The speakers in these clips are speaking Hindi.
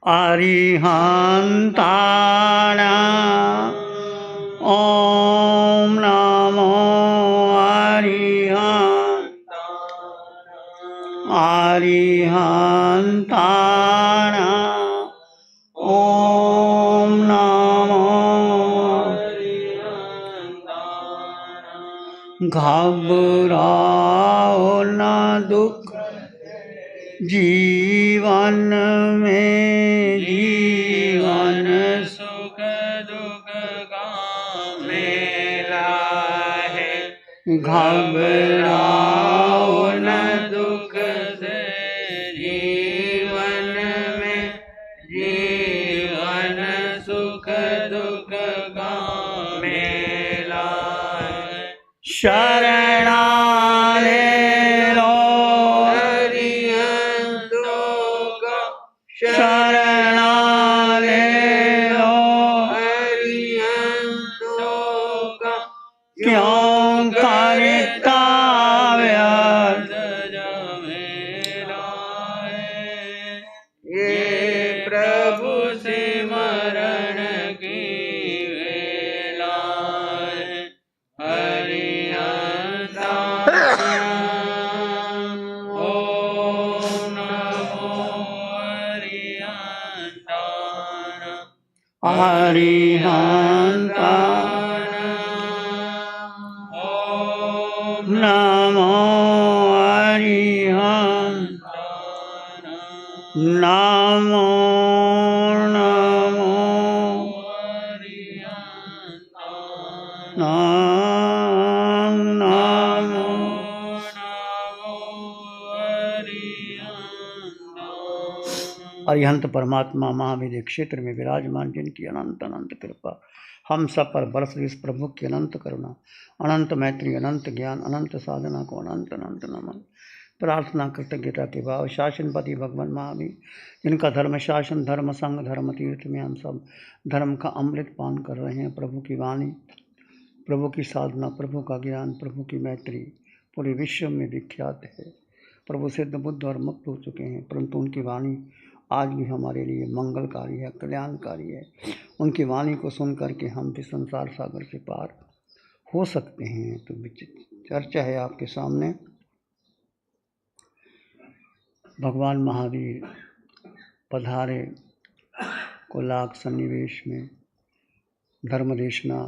अरिहन्ताणां ॐ नमो अरिहन्ताणां ॐ नमो घबराओ न दुख जीवन में, जीवन सुख दुख का मेला है। घबराओ न दुख से जीवन में, जीवन सुख दुख का मेला है। शरणाले लो शरणाले लो क्यों करता व्यर्थ झमेला है। ये प्रभु सिमरण की वेला है। हरिहंताणां ओम नमो हरिहंताणां हरिहंताणां ओम नमो हरिहंताणां नमो नमो हरिहंताणां नमो अरिहंत परमात्मा महावीर क्षेत्र में विराजमान, जिनकी अनंत अनंत कृपा हम सब पर बरस रही, इस प्रभु की अनंत करुणा, अनंत मैत्री, अनंत ज्ञान, अनंत साधना को अनंत अनंत नमन। प्रार्थना कृतज्ञता के भाव शासनपति भगवान महावीर, जिनका धर्म शासन, धर्म संग, धर्म तीर्थ में हम सब धर्म का अमृत पान कर रहे हैं। प्रभु की वाणी, प्रभु की साधना, प्रभु का ज्ञान, प्रभु की मैत्री पूरे विश्व में विख्यात है। प्रभु सिद्ध बुद्ध और मुक्त हो चुके हैं, परंतु उनकी वाणी आज भी हमारे लिए मंगलकारी है, कल्याणकारी है। उनकी वाणी को सुन करके हम भी संसार सागर से पार हो सकते हैं। तो चर्चा है आपके सामने, भगवान महावीर पधारे कोलाग सन्निवेश में धर्मदेशना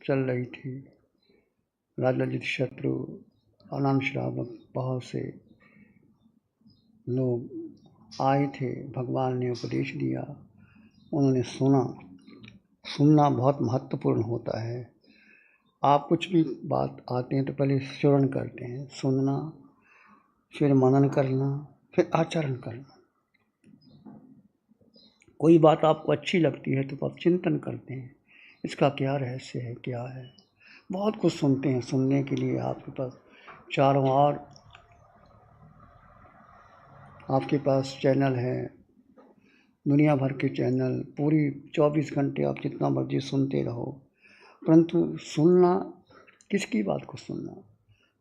चल रही थी। राजा अजितशत्रु, आनंद श्रावक, बहुत से लोग आए थे। भगवान ने उपदेश दिया, उन्होंने सुना। सुनना बहुत महत्वपूर्ण होता है। आप कुछ भी बात आते हैं तो पहले श्रवण करते हैं, सुनना, फिर मनन करना, फिर आचरण करना। कोई बात आपको अच्छी लगती है तो आप चिंतन करते हैं, इसका क्या रहस्य है, क्या है। बहुत कुछ सुनते हैं, सुनने के लिए आपके पास चारों ओर आपके पास चैनल है, दुनिया भर के चैनल, पूरी 24 घंटे आप जितना मर्जी सुनते रहो। परंतु सुनना, किसकी बात को सुनना?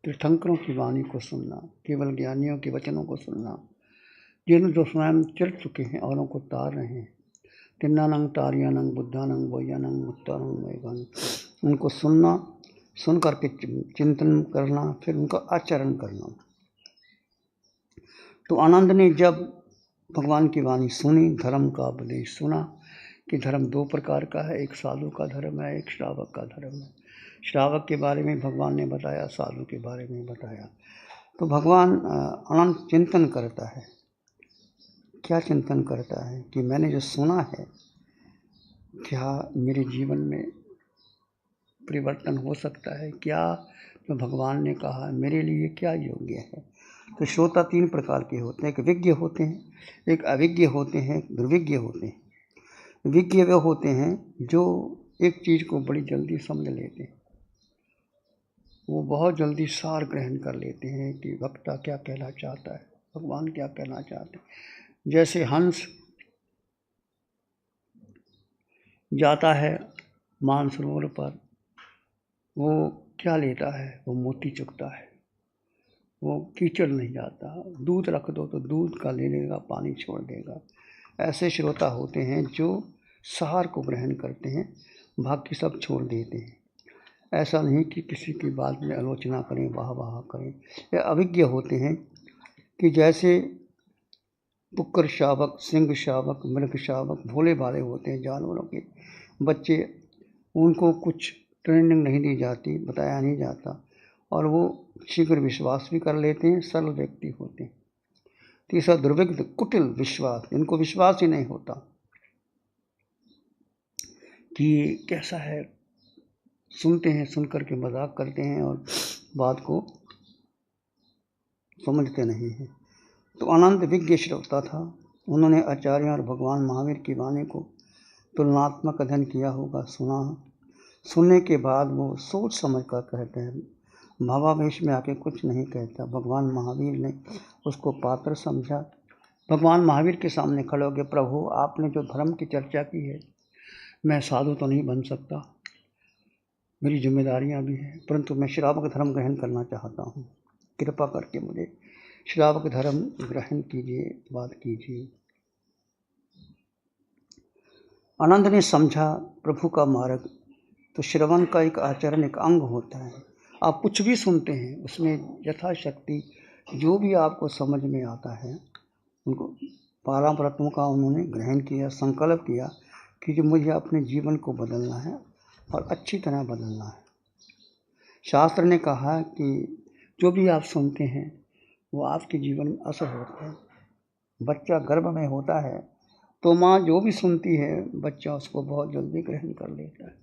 तीर्थंकरों की वाणी को सुनना, केवल ज्ञानियों के वचनों को सुनना, जिन जो स्वयं चल चुके हैं, औरों को तार रहे हैं। तिन्नानंग तारियानंग बुद्धानंग बोयानंग मुत्तानंग वेगन, उनको सुनना, सुन करके चिंतन करना, फिर उनका आचरण करना। तो आनंद ने जब भगवान की वाणी सुनी, धर्म का उपदेश सुना कि धर्म दो प्रकार का है, एक साधु का धर्म है, एक श्रावक का धर्म है। श्रावक के बारे में भगवान ने बताया, साधु के बारे में बताया। तो भगवान अनंत चिंतन करता है। क्या चिंतन करता है कि मैंने जो सुना है, क्या मेरे जीवन में परिवर्तन हो सकता है? क्या जो भगवान ने कहा मेरे लिए क्या योग्य है? तो श्रोता तीन प्रकार के होते हैं, एक विज्ञ होते हैं, एक अविज्ञ होते हैं, एक दुर्विज्ञ होते हैं। विज्ञ वे होते हैं जो एक चीज़ को बड़ी जल्दी समझ लेते हैं, वो बहुत जल्दी सार ग्रहण कर लेते हैं कि वक्ता क्या कहना चाहता है, भगवान क्या कहना चाहते हैं। जैसे हंस जाता है मानसरोवर पर, वो क्या लेता है? वो मोती चुगता है, वो कीचड़ नहीं जाता। दूध रख दो तो दूध का ले लेगा, पानी छोड़ देगा। ऐसे श्रोता होते हैं जो सार को ग्रहण करते हैं, बाकी सब छोड़ देते हैं। ऐसा नहीं कि किसी की बात में आलोचना करें, वाह वाह करें। ये अभिज्ञ होते हैं कि जैसे कुक्कुर शावक, सिंह शावक, मृग शावक भोले भाले होते हैं जानवरों के बच्चे, उनको कुछ ट्रेनिंग नहीं दी जाती, बताया नहीं जाता और वो शीघ्र विश्वास भी कर लेते हैं, सरल व्यक्ति होते हैं। तीसरा दुर्विघ्न कुटिल विश्वास, इनको विश्वास ही नहीं होता कि कैसा है, सुनते हैं, सुन करके मजाक करते हैं और बात को समझते नहीं हैं। तो अनंत विज्ञ श्रोता था, उन्होंने आचार्य और भगवान महावीर की वाणी को तुलनात्मक अध्ययन किया होगा, सुना। सुनने के बाद वो सोच समझ कर कहते हैं, भावावेश में आके कुछ नहीं कहता। भगवान महावीर ने उसको पात्र समझा। भगवान महावीर के सामने खड़े हो गए, प्रभु आपने जो धर्म की चर्चा की है, मैं साधु तो नहीं बन सकता, मेरी जिम्मेदारियां भी हैं, परंतु मैं श्रावक धर्म ग्रहण करना चाहता हूँ, कृपा करके मुझे श्रावक धर्म ग्रहण कीजिए, बात कीजिए। आनंद ने समझा प्रभु का मार्ग तो श्रवण का एक आचरण, एक अंग होता है। आप कुछ भी सुनते हैं, उसमें यथाशक्ति जो भी आपको समझ में आता है उनको 12 व्रतों का उन्होंने ग्रहण किया, संकल्प किया कि जो मुझे अपने जीवन को बदलना है और अच्छी तरह बदलना है। शास्त्र ने कहा कि जो भी आप सुनते हैं वो आपके जीवन में असर होता है। बच्चा गर्भ में होता है तो माँ जो भी सुनती है बच्चा उसको बहुत जल्दी ग्रहण कर लेता है।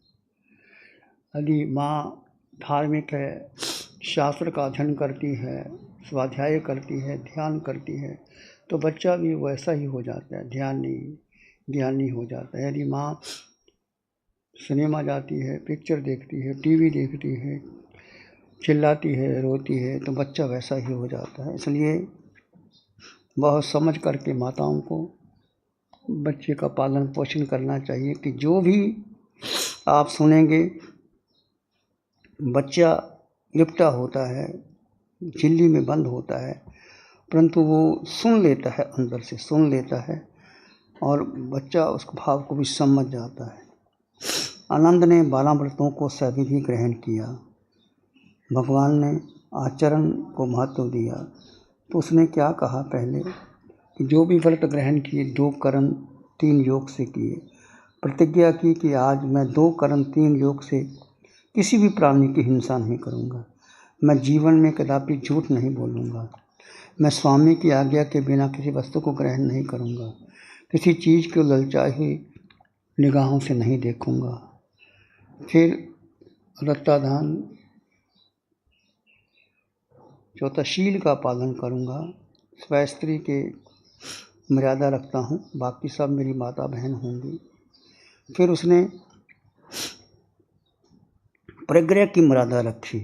यदि माँ धार्मिक है, शास्त्र का अध्ययन करती है, स्वाध्याय करती है, ध्यान करती है, तो बच्चा भी वैसा ही हो जाता है, ज्ञानी हो जाता है। यदि माँ सिनेमा जाती है, पिक्चर देखती है, टीवी देखती है, चिल्लाती है, रोती है, तो बच्चा वैसा ही हो जाता है। इसलिए बहुत समझ करके माताओं को बच्चे का पालन पोषण करना चाहिए कि जो भी आप सुनेंगे, बच्चा लिपटा होता है, झिल्ली में बंद होता है, परंतु वो सुन लेता है, अंदर से सुन लेता है और बच्चा उस भाव को भी समझ जाता है। आनंद ने 12 व्रतों को सविधि ग्रहण किया। भगवान ने आचरण को महत्व दिया तो उसने क्या कहा पहले कि जो भी व्रत ग्रहण किए 2 कर्म 3 योग से किए। प्रतिज्ञा की कि आज मैं 2 कर्म 3 योग से किसी भी प्राणी की हिंसा नहीं करूँगा, मैं जीवन में कदापि झूठ नहीं बोलूँगा, मैं स्वामी की आज्ञा के बिना किसी वस्तु को ग्रहण नहीं करूँगा, किसी चीज़ को ललचाई हुई निगाहों से नहीं देखूँगा। फिर रत्तादान, चौथा शील का पालन करूँगा, स्व स्त्री के मर्यादा रखता हूँ, बाकी सब मेरी माता बहन होंगी। फिर उसने प्रज्ञा की मर्यादा रखी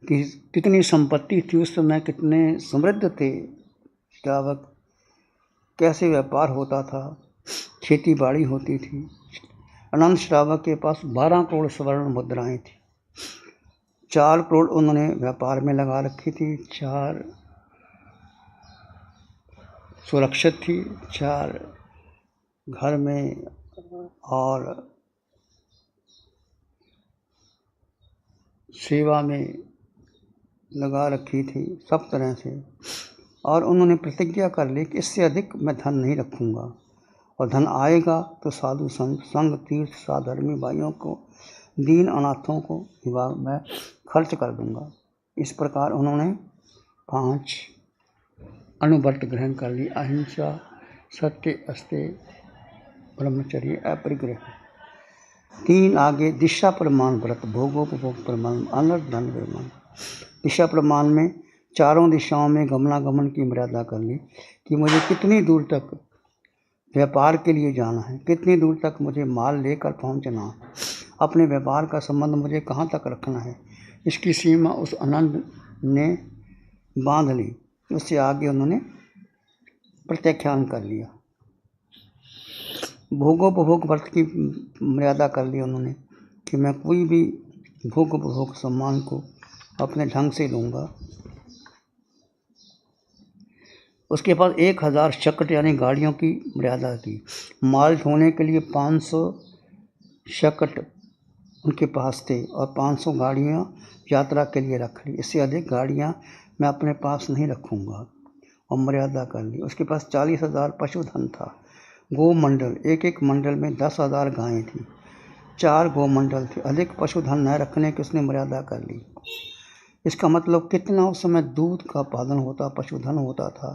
कि कितनी संपत्ति थी उस समय, कितने समृद्ध थे श्रावक, कैसे व्यापार होता था, खेती बाड़ी होती थी। अनंत श्रावक के पास 12 करोड़ स्वर्ण मुद्राएं थी, 4 करोड़ उन्होंने व्यापार में लगा रखी थी, 4 सुरक्षित थी, 4 घर में और सेवा में लगा रखी थी, सब तरह से। और उन्होंने प्रतिज्ञा कर ली कि इससे अधिक मैं धन नहीं रखूँगा, और धन आएगा तो साधु संग तीर्थ साधर्मी भाइयों को, दीन अनाथों को विभाग में खर्च कर दूँगा। इस प्रकार उन्होंने 5 अनुव्रत ग्रहण कर ली। अहिंसा, सत्य, अस्तेय, ब्रह्मचर्य, अपरिग्रह। 3 आगे दिशा प्रमाण व्रत, भोगोपभोग प्रमाण, अनर्थ धन प्रमाण। दिशा प्रमाण में चारों दिशाओं में गमनागमन की मर्यादा कर ली कि मुझे कितनी दूर तक व्यापार के लिए जाना है, कितनी दूर तक मुझे माल लेकर पहुंचना है, अपने व्यापार का संबंध मुझे कहाँ तक रखना है, इसकी सीमा उस आनंद ने बांध ली। उससे आगे उन्होंने प्रत्याख्यान कर लिया। भोगोपभोग व्रत की मर्यादा कर ली उन्होंने कि मैं कोई भी भोगोपभोग सम्मान को अपने ढंग से लूँगा। उसके पास 1000 शकट यानी गाड़ियों की मर्यादा थी। माल ढोने के लिए 500 शकट उनके पास थे और 500 गाड़ियाँ यात्रा के लिए रख ली। इससे अधिक गाड़ियाँ मैं अपने पास नहीं रखूँगा और मर्यादा कर ली। उसके पास 40,000 पशुधन था। गोमंडल, एक एक मंडल में 10,000 गायें थी। 4 गोमंडल थे। अधिक पशुधन न रखने की उसने मर्यादा कर ली। इसका मतलब कितना उस समय दूध का उत्पादन होता, पशुधन होता था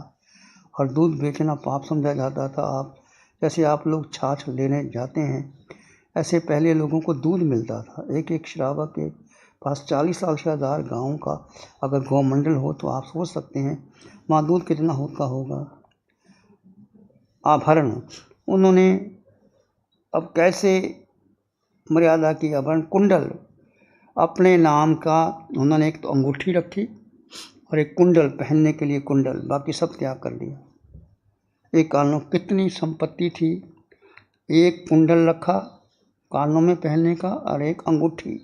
और दूध बेचना पाप समझा जाता था। जैसे आप लोग छाछ लेने जाते हैं, ऐसे पहले लोगों को दूध मिलता था। एक एक श्रावक के पास 40,000 गाँव का अगर गौमंडल हो तो आप सोच सकते हैं वहाँ दूध कितना होगा। आभरण, उन्होंने अब कैसे मर्यादा की? आभरण, कुंडल, अपने नाम का उन्होंने एक तो अंगूठी रखी और एक कुंडल पहनने के लिए कुंडल, बाकी सब त्याग कर दिया। एक कानों कितनी संपत्ति थी, एक कुंडल रखा कानों में पहनने का और एक अंगूठी।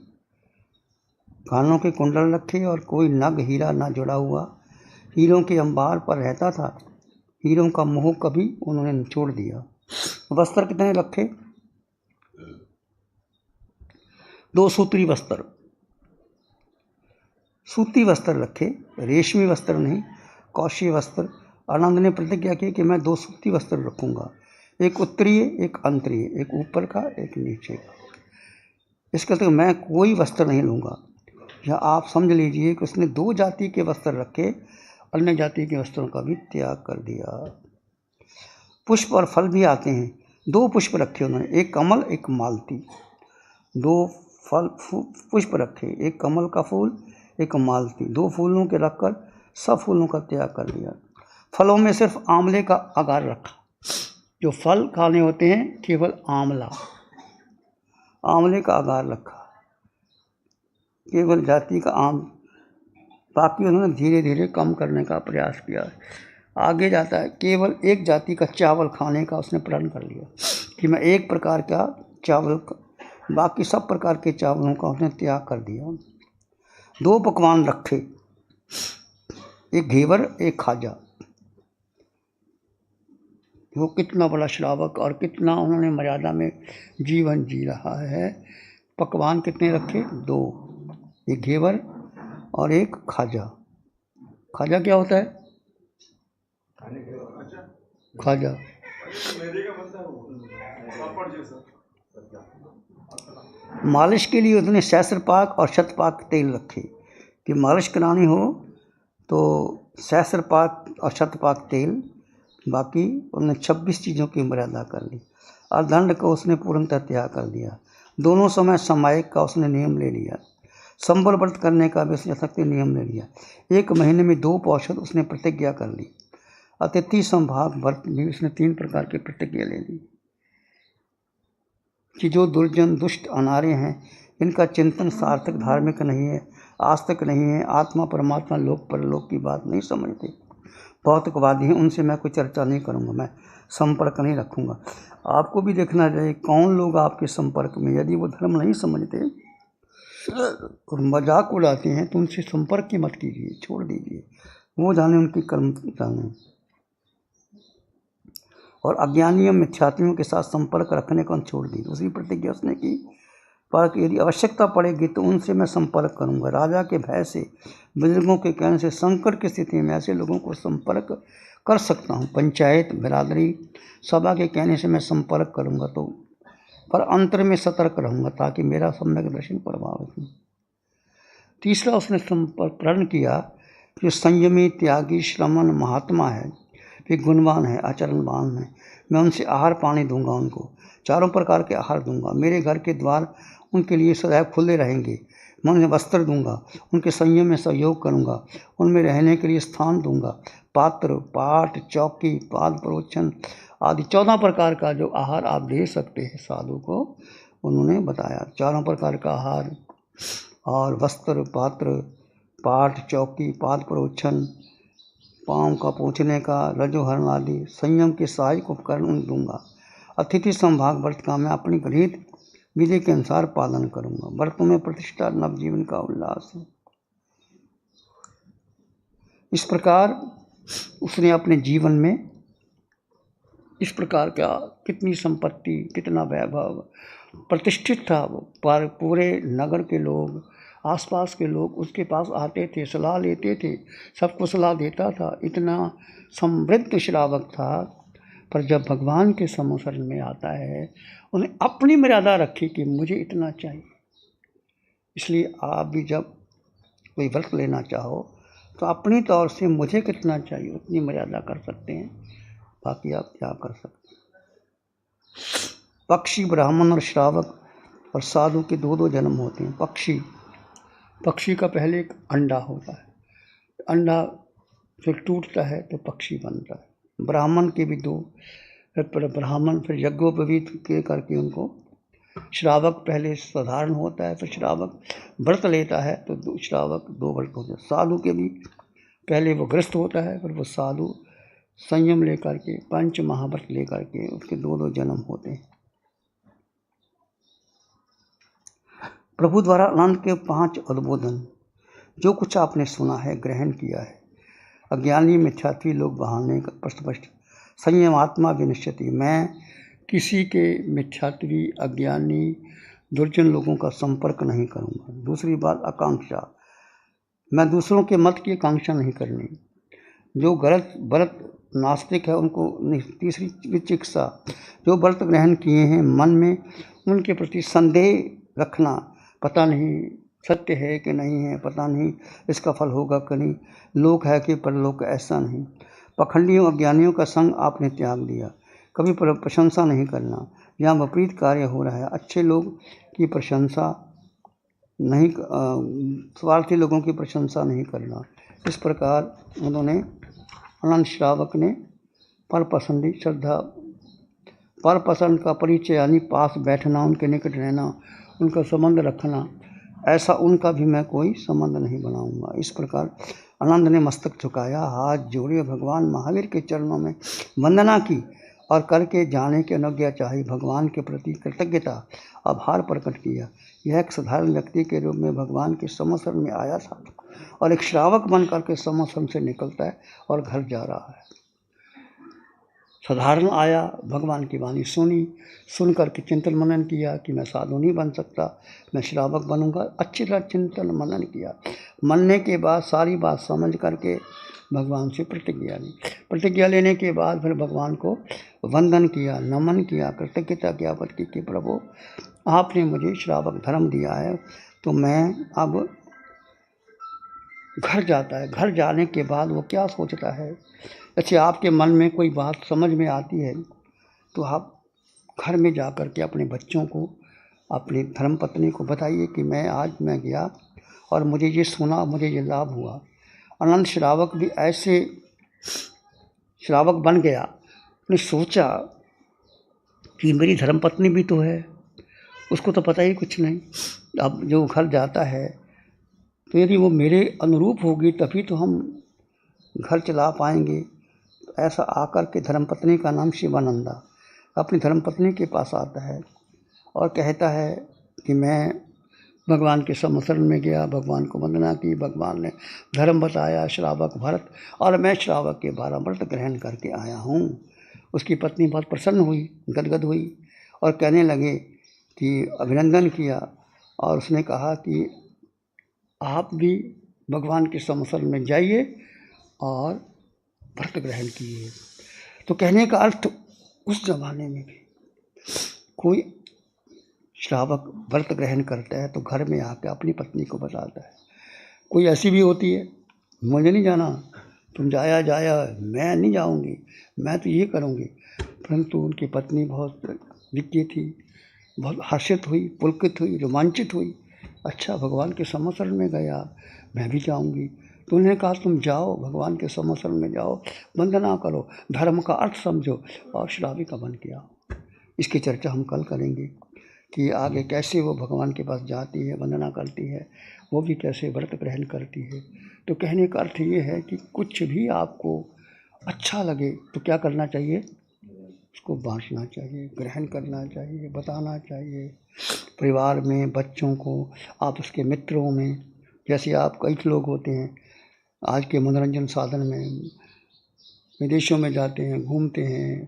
कानों के कुंडल रखे और कोई नग हीरा ना जुड़ा हुआ, हीरों के अंबार पर रहता था। हीरों का मोह कभी उन्होंने निचोड़ दिया। वस्त्र कितने रखे? 2 सूत्री वस्त्र, सूती वस्त्र रखे, रेशमी वस्त्र नहीं, कौशी वस्त्र। आनंद ने प्रतिज्ञा की कि मैं 2 सूती वस्त्र रखूंगा, एक उत्तरीय एक अंतरीय, एक ऊपर का एक नीचे का। इसका तो मैं कोई वस्त्र नहीं लूँगा। या आप समझ लीजिए कि उसने 2 जाति के वस्त्र रखे, अन्य जाति के वस्त्रों का भी त्याग कर दिया। पुष्प और फल भी आते हैं। 2 पुष्प रखे उन्होंने, एक कमल एक मालती। 2 फल पुष्प रखे, एक कमल का फूल एक मालती। 2 फूलों के रखकर सब फूलों का त्याग कर दिया। फलों में सिर्फ आंवले का अगार रखा। जो फल खाने होते हैं केवल आंवला, आंवले का अगार रखा, केवल जाति का आम। बाकी उन्होंने धीरे धीरे कम करने का प्रयास किया। आगे जाता है, केवल एक जाति का चावल खाने का उसने प्रण कर लिया कि मैं एक प्रकार का चावल, बाकी सब प्रकार के चावलों का उसने त्याग कर दिया। 2 पकवान रखे, एक घेवर एक खाजा। वो कितना बड़ा श्रावक और कितना उन्होंने मर्यादा में जीवन जी रहा है। पकवान कितने रखे? 2, एक घेवर और एक खाजा। खाजा क्या होता है? खाजा मालिश के लिए उसने सहस्त्रपाक और शतपाक तेल रखे कि मालिश करानी हो तो सहस्त्रपाक और शतपाक तेल। बाकी उन्होंने 26 चीज़ों की मर्यादा कर ली और दंड को उसने पूर्णतः त्याग कर दिया। दोनों समय सामायिक का उसने नियम ले लिया। संबल व्रत करने का भी उसने सख्त नियम ले लिया। 1 महीने में 2 पौषध उसने प्रतिज्ञा कर ली। अतिथि संभाग व्रत भी उसने 3 प्रकार की प्रतिज्ञा ले ली कि जो दुर्जन दुष्ट अनार्य हैं, इनका चिंतन सार्थक धार्मिक नहीं है, आस्तिक नहीं है, आत्मा परमात्मा लोक परलोक की बात नहीं समझते, भौतिकवादी हैं, उनसे मैं कोई चर्चा नहीं करूँगा, मैं संपर्क नहीं रखूँगा। आपको भी देखना चाहिए कौन लोग आपके संपर्क में, यदि वो धर्म नहीं समझते और मजाक उड़ाते हैं तो उनसे संपर्क ही मत कीजिए, छोड़ दीजिए, वो जाने उनकी कर्म जाने। और अज्ञानियों मिथ्यात्वियों के साथ संपर्क रखने को छोड़ दी। दूसरी प्रतिज्ञा उसने की, पर यदि आवश्यकता पड़ेगी तो उनसे मैं संपर्क करूंगा। राजा के भय से, बुजुर्गों के कहने से, संकट की स्थिति में ऐसे लोगों को संपर्क कर सकता हूँ। पंचायत, बिरादरी, सभा के कहने से मैं संपर्क करूंगा, तो पर अंतर में सतर्क रहूंगा ताकि मेरा सम्यक दर्शन प्रभावित हो। तीसरा उसने संपर्क प्रण किया कि संयमी, त्यागी, श्रमण, महात्मा है, वे गुणवान है, आचरणवान है, मैं उनसे आहार पानी दूंगा, उनको 4 प्रकार के आहार दूंगा। मेरे घर के द्वार उनके लिए सदैव खुले रहेंगे। मैं उन्हें वस्त्र दूंगा, उनके संयम में सहयोग करूंगा, उनमें रहने के लिए स्थान दूंगा। पात्र, पाट, चौकी, पाद प्रोक्षण आदि 14 प्रकार का जो आहार आप दे सकते हैं साधु को, उन्होंने बताया। 4 प्रकार का आहार और वस्त्र, पात्र, पाट, चौकी, पाद प्रोक्षण, पाँव का पोंछने का, रजोहरण आदि संयम के सहायक उपकरण दूंगा। अतिथि संभाग व्रत का मैं अपनी गृहीत विधि के अनुसार पालन करूंगा। व्रतों में प्रतिष्ठा, नवजीवन का उल्लास है। इस प्रकार उसने अपने जीवन में इस प्रकार का कितनी संपत्ति, कितना वैभव, प्रतिष्ठित था वो। पर पूरे नगर के लोग, आसपास के लोग उसके पास आते थे, सलाह लेते थे, सबको सलाह देता था, इतना समृद्ध श्रावक था। पर जब भगवान के समशरण में आता है, उन्हें अपनी मर्यादा रखी कि मुझे इतना चाहिए। इसलिए आप भी जब कोई व्रत लेना चाहो तो अपनी तौर से मुझे कितना चाहिए उतनी मर्यादा कर सकते हैं, बाकी आप क्या कर सकते हैं। पक्षी, ब्राह्मण और श्रावक और साधु के दो दो जन्म होते हैं। पक्षी का पहले एक अंडा होता है, अंडा फिर टूटता है तो पक्षी बनता है। ब्राह्मण के भी दो, फिर ब्राह्मण फिर यज्ञोपवीत के करके उनको श्रावक पहले साधारण होता है, फिर श्रावक व्रत लेता है तो श्रावक दो व्रत होते हैं। साधु के भी पहले वो ग्रस्त होता है, फिर वो साधु संयम लेकर के पंच महाव्रत लेकर के उसके दो दो जन्म होते हैं। प्रभु द्वारा आनंद के 5 उद्बोधन। जो कुछ आपने सुना है, ग्रहण किया है, अज्ञानी मिथ्यात्वी लोग बहाने का स्पष्ट संयम आत्मा विनिश्चिति। मैं किसी के मिथ्यात्वी, अज्ञानी, दुर्जन लोगों का संपर्क नहीं करूँगा। दूसरी बात, आकांक्षा, मैं दूसरों के मत की आकांक्षा नहीं करनी। जो व्रत नास्तिक है उनको। तीसरी विचिकित्सा, जो व्रत ग्रहण किए हैं मन में उनके प्रति संदेह रखना, पता नहीं सत्य है कि नहीं है, पता नहीं इसका फल होगा कि नहीं, लोक है कि परलोक, ऐसा नहीं। पखंडियों अज्ञानियों का संग आपने त्याग दिया। कभी प्रशंसा नहीं करना, जहाँ विपरीत कार्य हो रहा है। अच्छे लोग की प्रशंसा नहीं, स्वार्थी लोगों की प्रशंसा नहीं करना। इस प्रकार उन्होंने अनंत श्रावक ने परपसंदी श्रद्धा, परपसंद का परिचय यानी पास बैठना, उनके निकट रहना, उनका संबंध रखना, ऐसा उनका भी मैं कोई संबंध नहीं बनाऊंगा। इस प्रकार आनंद ने मस्तक झुकाया, हाथ जोड़े, भगवान महावीर के चरणों में वंदना की और करके जाने की अनुज्ञा चाही। भगवान के प्रति कृतज्ञता, आभार प्रकट किया। यह एक साधारण व्यक्ति के रूप में भगवान के समशरण में आया था और एक श्रावक बन करके समशरण से निकलता है और घर जा रहा है। साधारण आया, भगवान की वाणी सुनी, सुन करके चिंतन मनन किया कि मैं साधु नहीं बन सकता, मैं श्रावक बनूंगा। अच्छी तरह चिंतन मनन किया। मनने के बाद सारी बात समझ करके भगवान से प्रतिज्ञा लेने के बाद फिर भगवान को वंदन किया, नमन किया, कृतज्ञता ज्ञापन की कि प्रभु आपने मुझे श्रावक धर्म दिया है, तो मैं अब घर जाता है। घर जाने के बाद वो क्या सोचता है, अच्छा आपके मन में कोई बात समझ में आती है तो आप घर में जा कर के अपने बच्चों को, अपनी धर्मपत्नी को बताइए कि मैं गया और मुझे ये सुना, मुझे ये लाभ हुआ। अनंत श्रावक भी ऐसे श्रावक बन गया। उसने सोचा कि मेरी धर्मपत्नी भी तो है, उसको तो पता ही कुछ नहीं। अब जो घर जाता है तो यदि वो मेरे अनुरूप होगी तभी तो हम घर चला पाएंगे। ऐसा आकर के धर्मपत्नी का नाम शिवानंदा अपनी धर्मपत्नी के पास आता है और कहता है कि मैं भगवान के समशरण में गया, भगवान को वंदना की, भगवान ने धर्म बताया, श्रावक भरत, और मैं श्रावक के 12 व्रत ग्रहण करके आया हूँ। उसकी पत्नी बहुत प्रसन्न हुई, गदगद हुई और कहने लगे कि अभिनंदन किया और उसने कहा कि आप भी भगवान के समशरण में जाइए और व्रत ग्रहण कीजिए। तो कहने का अर्थ उस जमाने में भी कोई श्रावक व्रत ग्रहण करता है तो घर में आकर अपनी पत्नी को बताता है। कोई ऐसी भी होती है, मुझे नहीं जाना, तुम जाया मैं नहीं जाऊंगी, मैं तो ये करूंगी। परंतु उनकी पत्नी बहुत विज्ञ थी, बहुत हर्षित हुई, पुलकित हुई, रोमांचित हुई। अच्छा भगवान के समशरण में गया, मैं भी जाऊंगी। तो उन्होंने कहा तुम जाओ, भगवान के समशरण में जाओ, वंदना करो, धर्म का अर्थ समझो और श्राविका बन के आओ। इसकी चर्चा हम कल करेंगे कि आगे कैसे वो भगवान के पास जाती है, वंदना करती है, वो भी कैसे व्रत ग्रहण करती है। तो कहने का अर्थ ये है कि कुछ भी आपको अच्छा लगे तो क्या करना चाहिए, उसको बांटना चाहिए, ग्रहण करना चाहिए, बताना चाहिए। परिवार में, बच्चों को, आपस के मित्रों में, जैसे आप कई लोग होते हैं आज के मनोरंजन साधन में विदेशों में जाते हैं, घूमते हैं,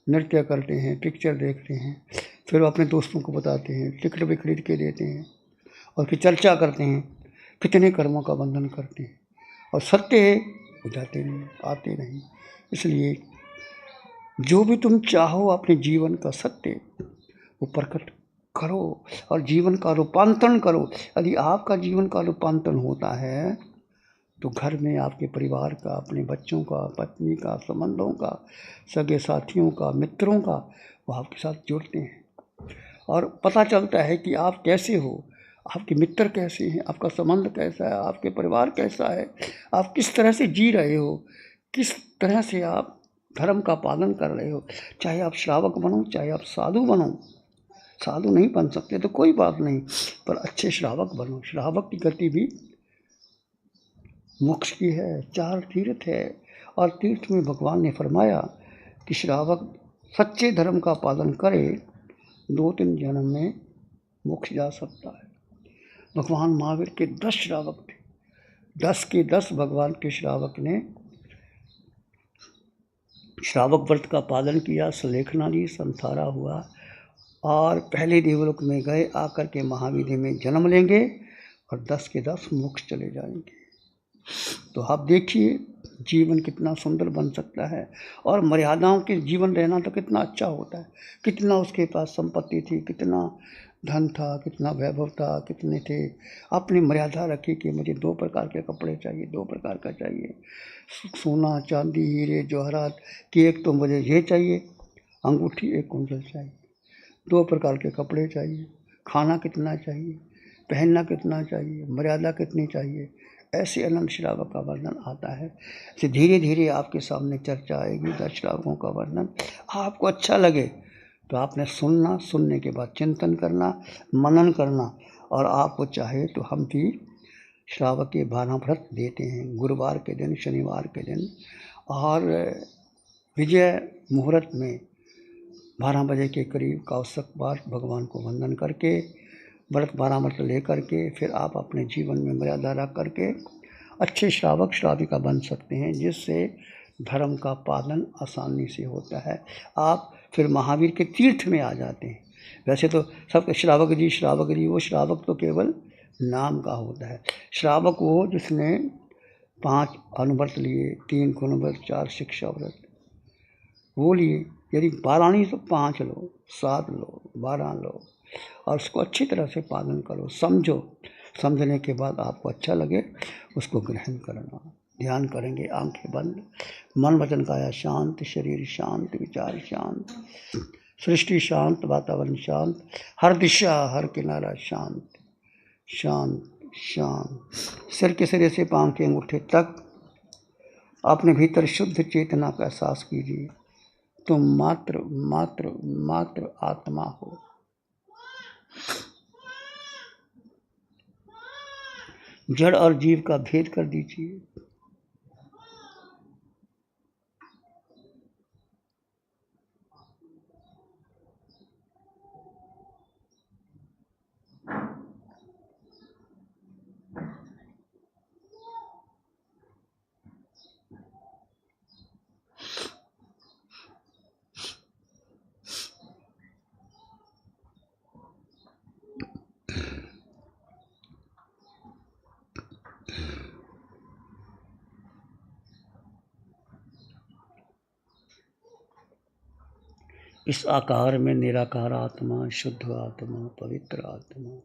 नृत्य करते हैं, पिक्चर देखते हैं, फिर वो अपने दोस्तों को बताते हैं, टिकट भी खरीद के देते हैं और फिर चर्चा करते हैं, कितने कर्मों का बंधन करते हैं और सत्य है वो जाते नहीं, आते नहीं। इसलिए जो भी तुम चाहो अपने जीवन का सत्य वो प्रकट करो और जीवन का रूपांतरण करो। यदि आपका जीवन का रूपांतरण होता है तो घर में आपके परिवार का, अपने बच्चों का, पत्नी का, संबंधों का, सगे साथियों का, मित्रों का, वो आपके साथ जुड़ते हैं और पता चलता है कि आप कैसे हो, आपके मित्र कैसे हैं, आपका संबंध कैसा है, आपके परिवार कैसा है, आप किस तरह से जी रहे हो, किस तरह से आप धर्म का पालन कर रहे हो। चाहे आप श्रावक बनो, चाहे आप साधु बनो, साधु नहीं बन सकते तो कोई बात नहीं, पर अच्छे श्रावक बनो। श्रावक की गति भी मोक्ष की है, 4 तीर्थ है और तीर्थ में भगवान ने फरमाया कि श्रावक सच्चे धर्म का पालन करे 2-3 जन्म में मोक्ष जा सकता है। भगवान महावीर के 10 श्रावक थे, 10 के 10 भगवान के श्रावक ने श्रावक व्रत का पालन किया, सुलेखना ली, संसारा हुआ और पहले देवलोक में गए, आकर के महावीर में जन्म लेंगे और 10 के 10 मोक्ष चले जाएंगे। तो आप देखिए जीवन कितना सुंदर बन सकता है और मर्यादाओं के जीवन रहना तो कितना अच्छा होता है। कितना उसके पास संपत्ति थी, कितना धन था, कितना वैभव था, कितने थे, अपनी मर्यादा रखी कि मुझे 2 प्रकार के कपड़े चाहिए, 2 प्रकार का चाहिए, सोना चांदी हीरे जवाहरात कि एक तो मुझे ये चाहिए अंगूठी, एक कुंडल चाहिए, 2 प्रकार के कपड़े चाहिए, खाना कितना चाहिए, पहनना कितना चाहिए, मर्यादा कितनी चाहिए। ऐसे अनंत श्रावक का वर्णन आता है। ऐसे धीरे धीरे आपके सामने चर्चा आएगी 10 श्रावकों का वर्णन। आपको अच्छा लगे तो आपने सुनना, सुनने के बाद चिंतन करना, मनन करना और आपको चाहे तो हम भी श्रावक के 12 व्रत देते हैं, गुरुवार के दिन, शनिवार के दिन और विजय मुहूर्त में 12 बजे के करीब कौशक बार भगवान को वंदन करके व्रत 12 व्रत ले करके फिर आप अपने जीवन में मर्यादा रख करके अच्छे श्रावक श्राविका बन सकते हैं, जिससे धर्म का पालन आसानी से होता है। आप फिर महावीर के तीर्थ में आ जाते हैं। वैसे तो सब श्रावक जी, वो श्रावक तो केवल नाम का होता है। श्रावक वो जिसने 5 अनुव्रत लिए, 3 गुणव्रत, 4 शिक्षा व्रत वो लिए। यदि 12 नहीं तो 5 लो, 7 लो, 12 लो और उसको अच्छी तरह से पालन करो, समझो। समझने के बाद आपको अच्छा लगे उसको ग्रहण करना। ध्यान करेंगे, आंखें बंद, मन वचन काया शांत, शरीर शांत, विचार शांत, सृष्टि शांत, वातावरण शांत, हर दिशा हर किनारा शांत शांत शांत। सिर के सिरे से पांव के अंगूठे तक अपने भीतर शुद्ध चेतना का एहसास कीजिए। तुम मात्र मात्र मात्र आत्मा हो। जड़ और जीव का भेद कर दीजिए। इस आकार में निराकार आत्मा, शुद्ध आत्मा, पवित्र आत्मा,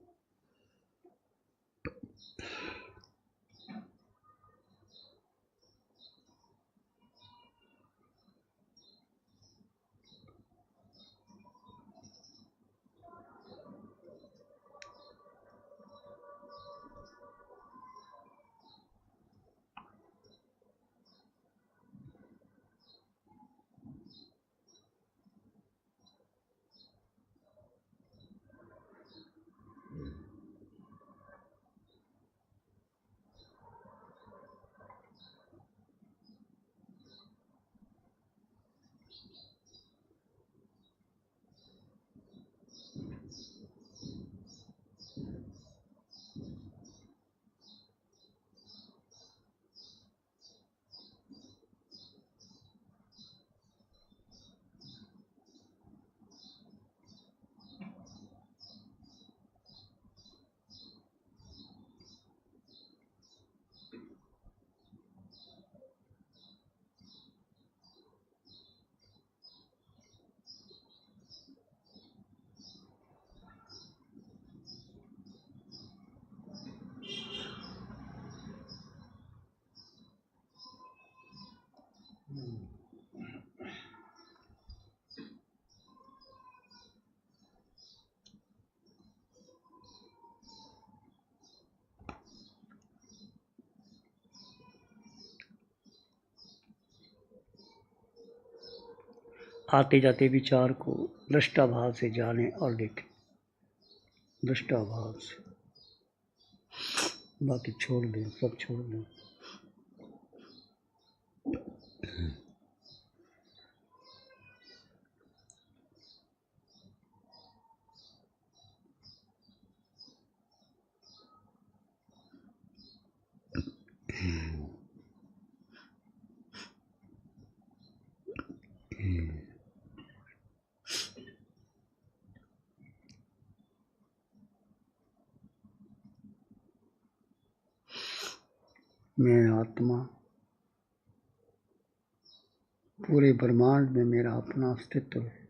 आते जाते विचार को दृष्टाभाव से जाने और देखें, दृष्टाभाव से, बाकी छोड़ दें, सब छोड़ दें। मैं आत्मा, पूरे ब्रह्मांड में मेरा अपना अस्तित्व है।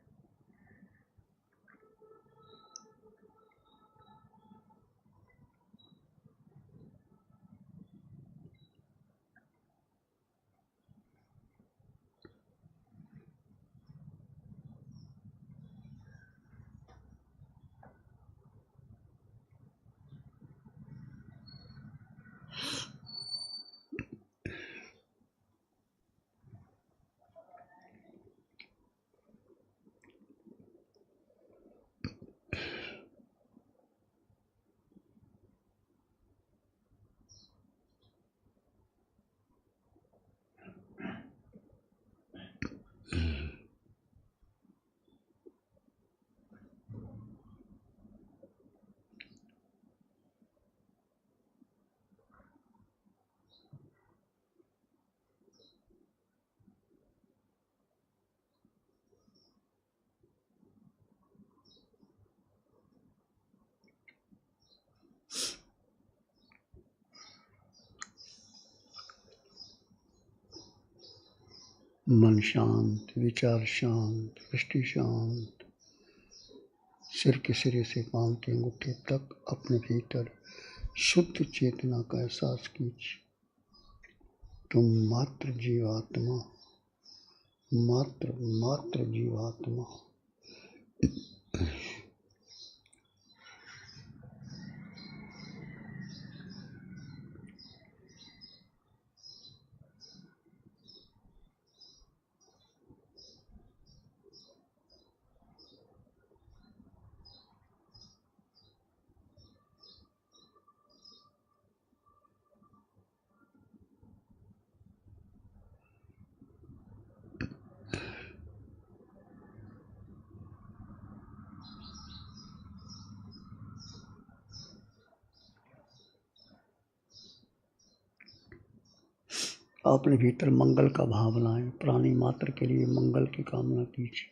मन शांत, विचार शांत, दृष्टि शांत, सिर के सिरे से पांव के अंगूठे तक अपने भीतर शुद्ध चेतना का एहसास कीजिए। तुम मात्र जीवात्मा, मात्र जीवात्मा। अपने भीतर मंगल का भाव लाएं, प्राणी मात्र के लिए मंगल की कामना कीजिए।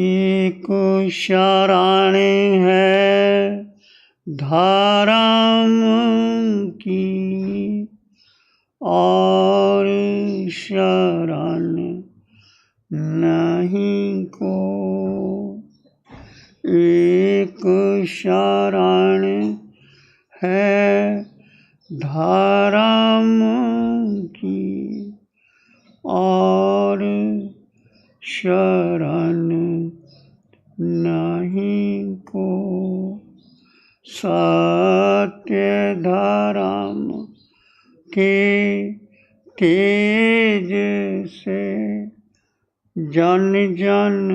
एक शराणे है धाराम की और शरण नहीं को। एक शरण है धाराम की और शरण नहीं को। सत्य धाराम के तेज से जन जन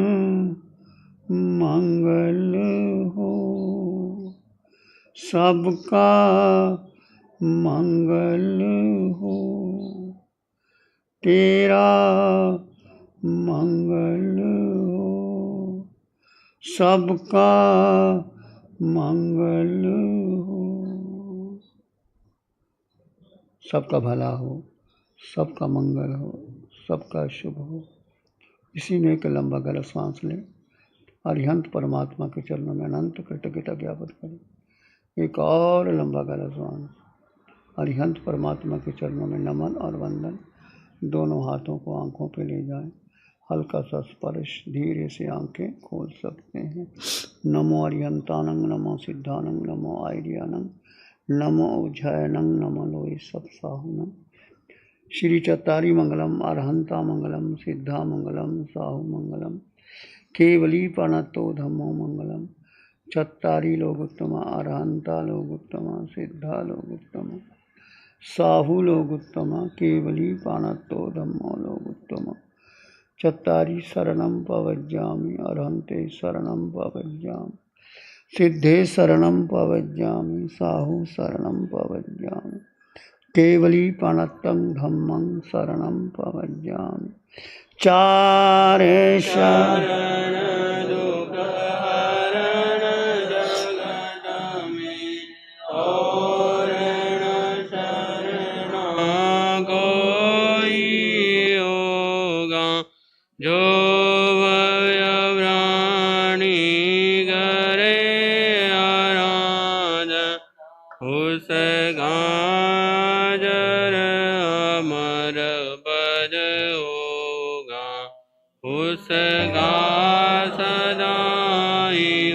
मंगल हो। सबका मंगल हो, तेरा मंगल हो, सबका मंगल हो। सबका भला हो, सबका मंगल हो, सबका शुभ हो। इसी में एक लंबा गहरा सांस लें। अरिहंत परमात्मा के चरणों में अनंत कृतज्ञता ज्ञापित करें। एक और लंबा गहरा सांस। अरिहंत परमात्मा के चरणों में नमन और वंदन। दोनों हाथों को आंखों पे ले जाएं। हल्का सा स्पर्श, धीरे से आंखें खोल सकते हैं। नमो अरिहंतानंग, नमो सिद्धानंग, नमो आर्यानंग, नमो उज्जयनंग, नमो लोई सब साहुनंग। श्री चत्तारी मंगलम, अरहंता मंगलम, सिद्धा मंगलम, साहु मंगलम, केवली प्रणतो धम्मो मंगलम। चत्तारी लोगोत्तमा, अरहंता लोगोत्तमा, सिद्धा लोगोत्तमा, साहु लोगुत्तम केवली पाणत्तो धम्मो लोगुत्तम चत्तारि शरणं पवज्जामि अर्हन्ते शरणं पवज्जामि सिद्धे शरणं पवज्जामि साहु शरणं पवज्जामि केवली पाणत्तं धम्मं शरणं पवज्जामि चारे शरण दुख हरण जगत में और न शरण कोई होगा जो भय प्राणी करे आराध उसका जर अमर पद होगा उसका सदा ही